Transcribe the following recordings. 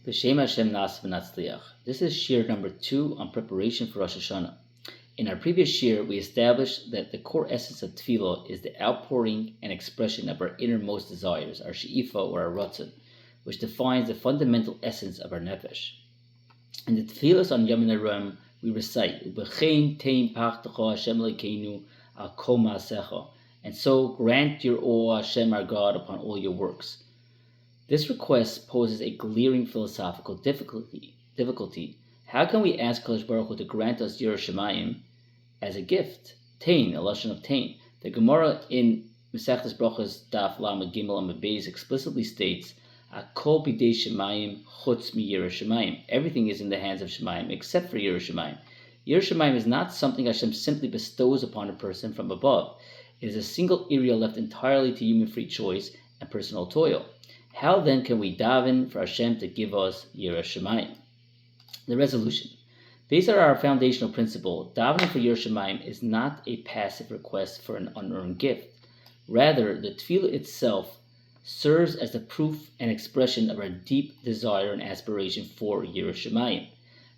B'Shem Hashem Nas V'Natzliach. This is shir number 2 on preparation for Rosh Hashanah. In our previous shir, we established that the core essence of tefillah is the outpouring and expression of our innermost desires, our she'ifa or our ratzon, which defines the fundamental essence of our nefesh. In the tefillahs on Yom Ne'arim, we recite, U'bechein teim pachtecha Hashem Elokeinu al kol ma'asecha, and so grant your awe, Hashem our God, upon all your works. This request poses a glaring philosophical difficulty. How can we ask Kadosh Baruch Hu to grant us Yiras Shamayim as a gift? Tain, a lashon of tain. The Gemara in Masechtas Brachos Daf Lamed Gimel Amud Beis explicitly states, "Akol bidei Shamayim chutz mi Yiras Shamayim." Everything is in the hands of Shamayim except for Yiras Shamayim. Yiras Shamayim is not something Hashem simply bestows upon a person from above. It is a single area left entirely to human free choice and personal toil. How then can we daven for Hashem to give us Yiras Shamayim? The resolution. Based on our foundational principle, davening for Yiras Shamayim is not a passive request for an unearned gift. Rather, the tefillah itself serves as the proof and expression of our deep desire and aspiration for Yiras Shamayim.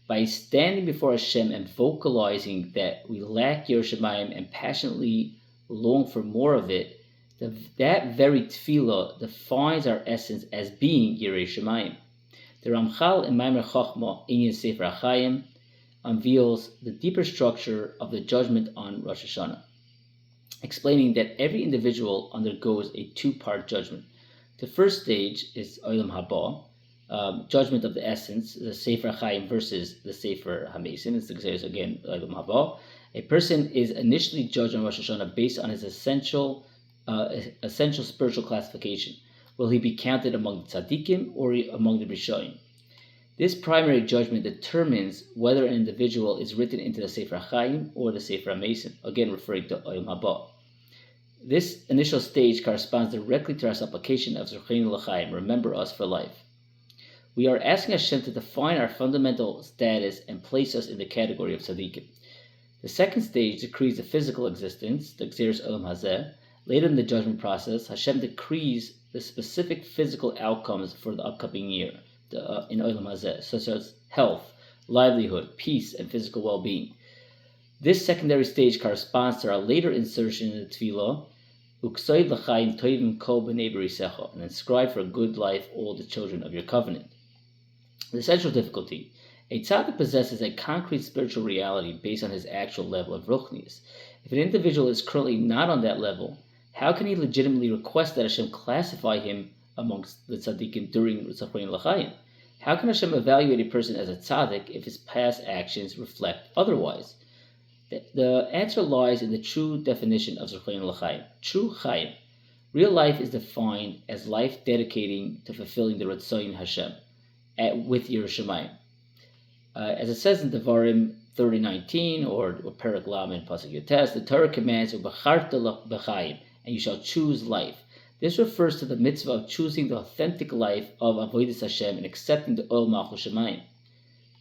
By standing before Hashem and vocalizing that we lack Yiras Shamayim and passionately long for more of it, that very tefillah defines our essence as being Yirei Shamayim. The Ramchal in Maimer Chochmah Inyan Sefer HaChaim unveils the deeper structure of the judgment on Rosh Hashanah, explaining that every individual undergoes a two-part judgment. The first stage is Olam Haba, judgment of the essence, the Sefer HaChaim versus the Sefer HaMesim. It's the again Olam Haba. A person is initially judged on Rosh Hashanah based on his essential spiritual classification. Will he be counted among the tzaddikim or among the rishonim? This primary judgment determines whether an individual is written into the Sefer HaChaim or the Sefer HaMesim, again referring to Olam Haba. This initial stage corresponds directly to our supplication of Zachrenu l'chaim, remember us for life. We are asking Hashem to define our fundamental status and place us in the category of tzaddikim. The second stage decrees the physical existence, the Gzeres Olam Hazeh. Later in the judgment process, Hashem decrees the specific physical outcomes for the upcoming year in Olam Hazeh, such as health, livelihood, peace, and physical well-being. This secondary stage corresponds to our later insertion in the Tefillah, Uksoid l'chaim toivim kol b'nei b'risecha, and inscribe for a good life all the children of your covenant. The central difficulty. A tzaddik possesses a concrete spiritual reality based on his actual level of ruchnius. If an individual is currently not on that level, how can he legitimately request that Hashem classify him amongst the tzaddikim during Zachrenu l'chaim? How can Hashem evaluate a person as a tzaddik if his past actions reflect otherwise? The answer lies in the true definition of Zachrenu l'chaim. True chaim. Real life is defined as life dedicating to fulfilling the Ratzon Hashem with Yiras Shamayim. As it says in Devarim 30:19 or Perek Lamed Pasuk Yotes, the Torah commands Ubacharta b'chaim, and you shall choose life. This refers to the mitzvah of choosing the authentic life of Avodas Hashem and accepting the Ol Malchus Shamayim,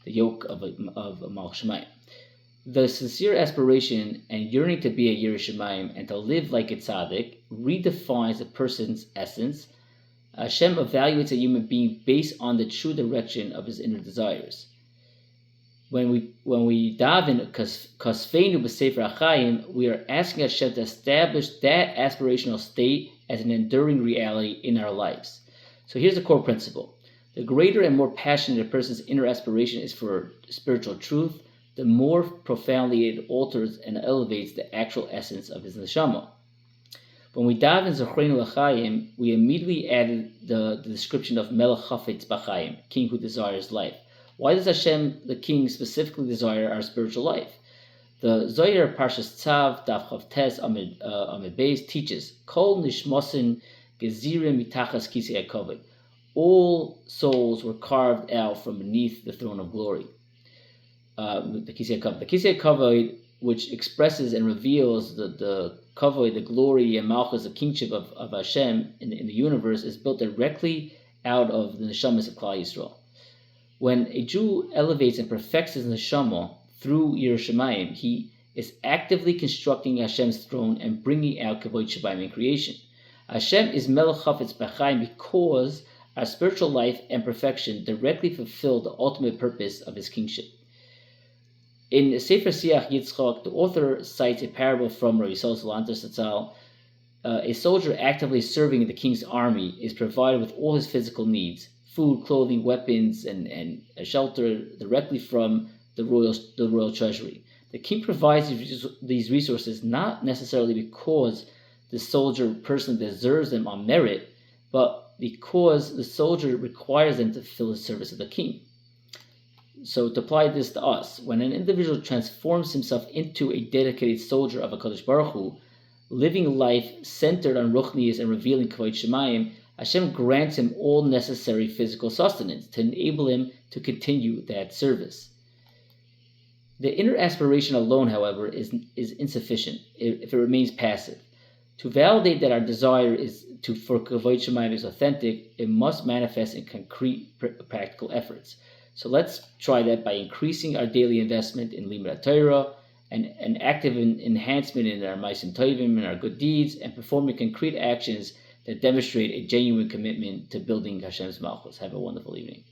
the yoke of Malchus Shamayim. The sincere aspiration and yearning to be a Yiras Shamayim and to live like a tzaddik redefines a person's essence. Hashem evaluates a human being based on the true direction of his inner desires. When we daven kasfeinu b'sefer HaChaim, we are asking Hashem to establish that aspirational state as an enduring reality in our lives. So here's the core principle. The greater and more passionate a person's inner aspiration is for spiritual truth, the more profoundly it alters and elevates the actual essence of his neshama. When we daven Zachrenu l'chaim, we immediately added the description of Melech Chafetz B'chaim, king who desires life. Why does Hashem, the King, specifically desire our spiritual life? The Zohar Parshas Tzav, Daf Chav Tes Amid Beis teaches, Kol nishmosin gezirim mitachas kisei hakavod. All souls were carved out from beneath the throne of glory. The kisei hakavod. The kisei hakavod, which expresses and reveals the kavod, the glory and malchus, the kingship of Hashem in the universe, is built directly out of the neshamas of Klal Yisrael. When a Jew elevates and perfects his neshama through Yiras Shamayim, he is actively constructing Hashem's throne and bringing out Kavod Shabayim in creation. Hashem is Melech Chafetz B'chaim because our spiritual life and perfection directly fulfill the ultimate purpose of his kingship. In Sefer Siach Yitzchak, the author cites a parable from Rabbi Yisrael Salanter Satzal. A soldier actively serving in the king's army is provided with all his physical needs, food, clothing, weapons, and a shelter directly from the royal treasury. The king provides these resources not necessarily because the soldier personally deserves them on merit, but because the soldier requires them to fulfill the service of the king. So to apply this to us, when an individual transforms himself into a dedicated soldier of HaKadosh Baruch Hu, living life centered on Ruchnius and revealing Kavod Shemayim, Hashem grants him all necessary physical sustenance to enable him to continue that service. The inner aspiration alone, however, is insufficient if it remains passive. To validate that our desire for Kavod Shemayim is authentic, it must manifest in concrete practical efforts. So let's try that by increasing our daily investment in Limud Torah, and active enhancement in our Ma'asim Tovim and our good deeds, and performing concrete actions that demonstrate a genuine commitment to building Hashem's Malchus. Have a wonderful evening.